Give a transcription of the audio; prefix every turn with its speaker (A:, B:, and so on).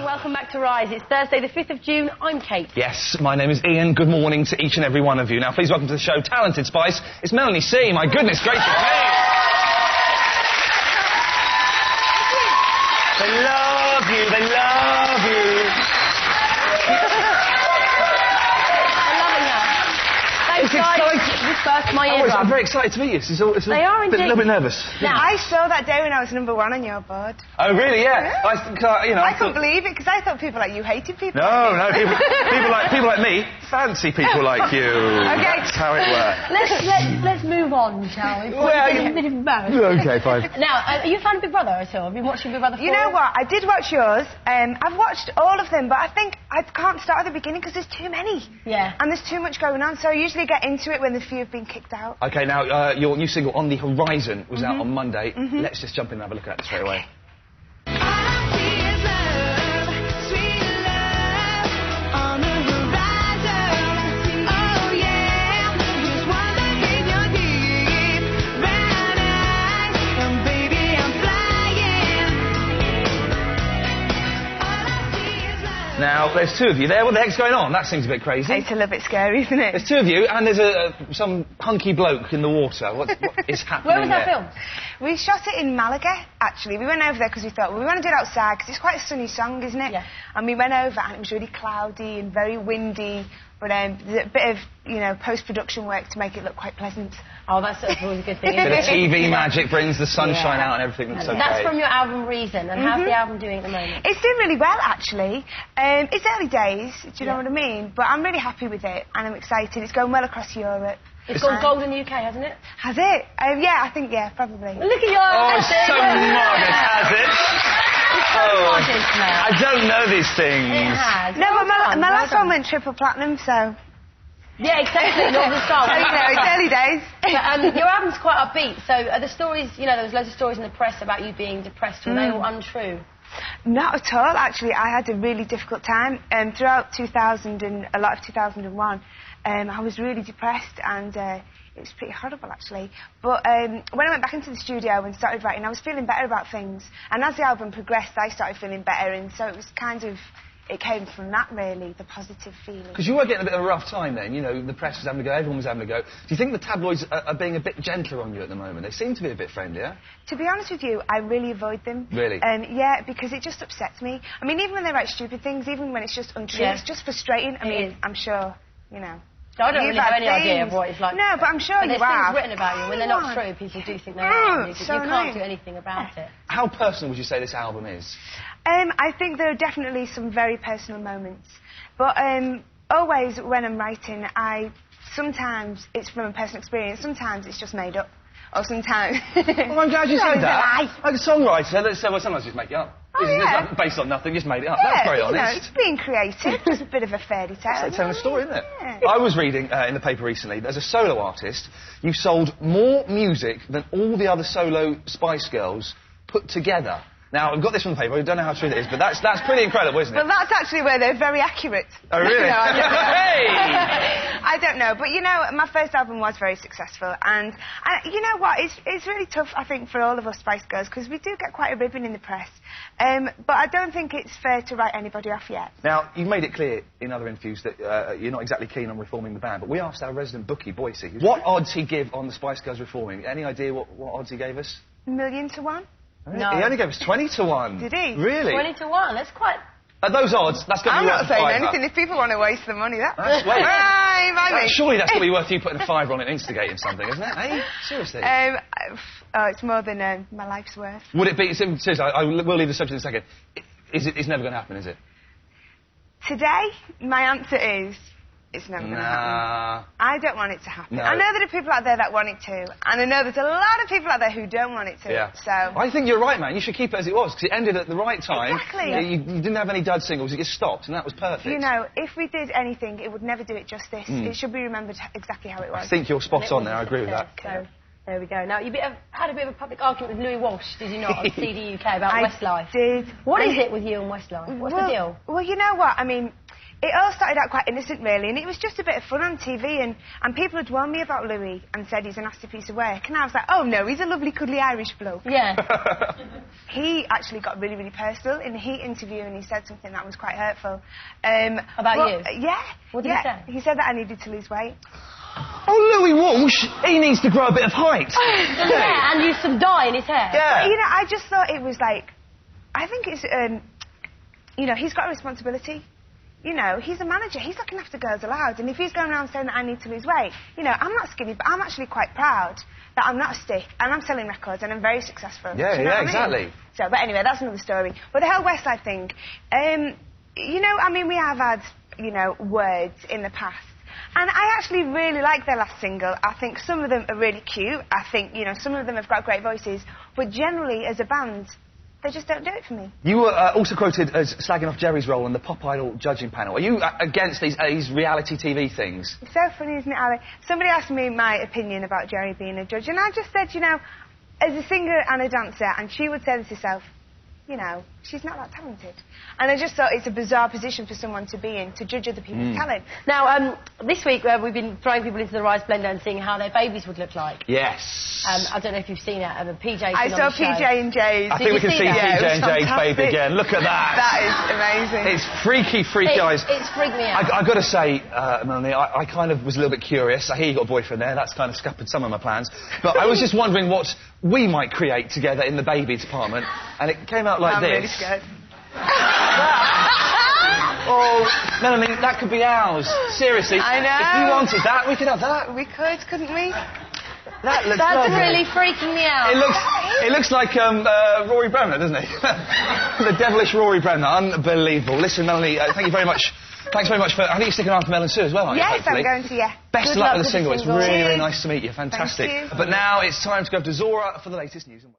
A: welcome back to Rise. It's Thursday the 5th of June. I'm Kate.
B: Yes, my name is Ian. Good morning to each and every one of you. Now, please welcome to the show Talented Spice. It's Melanie C. My goodness gracious me. They love you. They love you.
A: Thanks, guys. This burst my eardrum.
B: I'm very excited to meet you.
A: They are indeed.
B: A little bit nervous.
C: Now, I saw that day when I was #1 on your board.
B: Oh, really? Yeah.
C: Yeah. I couldn't believe it, because I thought people like you hated people.
B: No, people like me fancy people like you.
C: Okay.
B: That's how it works.
A: Let's move on, shall we?
B: Well,
A: a bit of both.
B: Okay, fine.
A: Now, are you a fan of Big Brother at all? Have you watched Big Brother 4?
C: You know what? I did watch yours. I've watched all of them, but I think I can't start at the beginning because there's too many.
A: Yeah.
C: And there's too much going on, so I usually get into it when the few have been kicked out.
B: Okay, now, your new single, On the Horizon, was out on Monday. Let's just jump in and have a look at it straight away. Now, there's two of you there. What the heck's going on? That seems a bit crazy.
C: It's a little bit scary, isn't it?
B: There's two of you, and there's some hunky bloke in the water. What is happening
A: Where was that
B: there?
A: filmed?
C: We shot it in Malaga, actually. We went over there because we thought, well, we want to do it outside, because it's quite a sunny song, isn't it?
A: Yeah.
C: And we went over, and it was really cloudy and very windy, but there's a bit of, you know, post-production work to make it look quite pleasant.
A: Oh, that's always a good thing,
B: Bit of
A: isn't it?
B: TV magic brings the sunshine out and everything looks okay.
A: That's from your album Reason, and how's the album doing at the moment?
C: It's doing really well, actually. It's early days, do you know what I mean? But I'm really happy with it, and I'm excited. It's going well across Europe.
A: It's gone gold in the UK, hasn't it?
C: Has it? Yeah, I think, yeah, probably.
A: Look at your...
B: Oh, it's so modest, has it?
A: Modest now.
B: I don't know these things.
A: It has.
C: No, but my last
A: Well
C: one went triple platinum, so...
A: Yeah, exactly. Not the song.
C: So, you know, it's early days.
A: But, your album's quite upbeat, so are the stories, you know, there was loads of stories in the press about you being depressed. Were they all untrue?
C: Not at all, actually. I had a really difficult time. Throughout 2000 and a lot of 2001, I was really depressed, and it was pretty horrible, actually. But when I went back into the studio and started writing, I was feeling better about things. And as the album progressed, I started feeling better, and so it was kind of... It came from that, really, the positive feeling.
B: Because you were getting a bit of a rough time then, you know, the press was having a go, everyone was having a go. Do you think the tabloids are being a bit gentler on you at the moment? They seem to be a bit friendlier.
C: To be honest with you, I really avoid them.
B: Really?
C: Yeah, because it just upsets me. I mean, even when they write stupid things, even when it's just untrue, it's just frustrating. I mean, I'm sure, you know...
A: So I don't really have any idea of what it's like.
C: No, but I'm sure you
A: have.
C: There's
A: things written about you. When they're not true, people do think they are.
C: So
A: you can't do anything about it.
B: How personal would you say this album is?
C: I think there are definitely some very personal moments. But always when I'm writing, sometimes it's from a personal experience, sometimes it's just made up. Or sometimes...
B: Well, I'm glad you said that. Like a songwriter, well, sometimes just make it up.
C: Oh, yeah.
B: It's based on nothing, just made it up.
C: Yeah,
B: That's very honest.
C: You know, it's being creative. It's a bit of a fairy tale.
B: It's like telling a story, isn't it?
C: Yeah.
B: I was reading in the paper recently, as a solo artist, you've sold more music than all the other solo Spice Girls put together. Now, I've got this from the paper, I don't know how true that is, but that's pretty incredible, isn't it?
C: Well, that's actually where they're very accurate.
B: Oh, really?
C: No, I don't know.
B: Hey!
C: I don't know, but, you know, my first album was very successful, and you know what, it's really tough, I think, for all of us Spice Girls, because we do get quite a ribbon in the press, but I don't think it's fair to write anybody off yet.
B: Now, you've made it clear in other interviews that you're not exactly keen on reforming the band, but we asked our resident bookie, Boise, what odds he'd give on the Spice Girls reforming. Any idea what odds he gave us?
C: 1,000,000 to 1.
A: No.
B: He only gave us 20 to 1.
C: Did he?
B: Really?
A: 20 to 1, that's quite...
B: At those odds, that's going to
C: I'm
B: be worth
C: not saying
B: a fiver.
C: anything. If people want to waste the money, that's
B: Well, surely that's going to be worth you putting a fiver on it and instigating something, isn't it? Eh? Seriously?
C: It's more than my life's worth.
B: Would it be... Seriously, we'll leave the subject in a second. It's never going to happen, is it?
C: Today, my answer is... It's never going to happen. I don't want it to happen.
B: No.
C: I know there are people out there that want it to, and I know there's a lot of people out there who don't want it to.
B: Yeah.
C: So
B: I think you're right, man. You should keep it as it was, because it ended at the right time.
C: Exactly.
B: You didn't have any dud singles. It just stopped, and that was perfect.
C: You know, if we did anything, it would never do it justice. It should be remembered exactly how it was.
B: I think you're spot on there. I agree with that.
A: So, there we go. Now, you had a bit of a public argument with Louis Walsh, did you not, on CD UK about Westlife?
C: I did.
A: What is it with you and Westlife? What's the deal?
C: Well, you know what? I mean, it all started out quite innocent, really, and it was just a bit of fun on TV, and people had warned me about Louis and said he's a nasty piece of work, and I was like, oh no, he's a lovely, cuddly Irish bloke.
A: Yeah.
C: He actually got really, really personal in the Heat interview, and he said something that was quite hurtful.
A: About you?
C: Yeah.
A: What did he say?
C: He said that I needed to lose weight.
B: Oh, Louis Walsh, he needs to grow a bit of height.
A: Yeah, and use some dye in his hair.
B: Yeah.
C: But, you know, I just thought it was like, I think it's, you know, he's got a responsibility. You know, he's a manager, he's looking after Girls Aloud, and if he's going around saying that I need to lose weight, you know, I'm not skinny, but I'm actually quite proud that I'm not a stick, and I'm selling records, and I'm very successful.
B: Yeah,
C: Do you know what I
B: exactly.
C: mean? So, but anyway, that's another story. But the whole West Side thing, you know, I mean, we have had, you know, words in the past. And I actually really like their last single. I think some of them are really cute. I think, you know, some of them have got great voices. But generally, as a band, they just don't do it for me.
B: You were also quoted as slagging off Jerry's role on the Pop Idol judging panel. Are you against these reality TV things?
C: It's so funny, isn't it, Ali? Somebody asked me my opinion about Jerry being a judge, and I just said, you know, as a singer and a dancer, and she would say this herself, you know, she's not that talented. And I just thought it's a bizarre position for someone to be in, to judge other people's talent.
A: Now, this week we've been throwing people into the Rice Blender and seeing how their babies would look like.
B: Yes.
A: I don't know if you've seen it. PJ's
C: I saw PJ and Jay's.
B: I think we can see PJ and Jade's baby again. Look at that.
C: That is amazing.
B: It's freaky eyes.
A: It's freaked me out.
B: I've got to say, Melanie, I kind of was a little bit curious. I hear you got a boyfriend there. That's kind of scuppered some of my plans. But I was just wondering what we might create together in the baby department. And it came out like
C: I'm
B: this.
C: really scared.
B: Oh, Melanie, that could be ours. Seriously.
C: I know.
B: If you wanted that, we could have that.
C: We could, couldn't we?
B: That looks
A: That's
B: lovely.
A: really freaking me out.
B: It looks like Rory Bremner, doesn't it? The devilish Rory Bremner. Unbelievable. Listen, Melanie, thank you very much. Thanks very much for... I think you're sticking around for Mel and Sue as well, aren't you?
C: Yes,
B: hopefully?
C: I'm going to, yeah.
B: Best
A: Good
B: luck
A: luck
B: with the single. It's really,
C: Cheers.
B: really nice to meet you. Fantastic.
C: Thank you.
B: But now it's time to go to Zora for the latest news.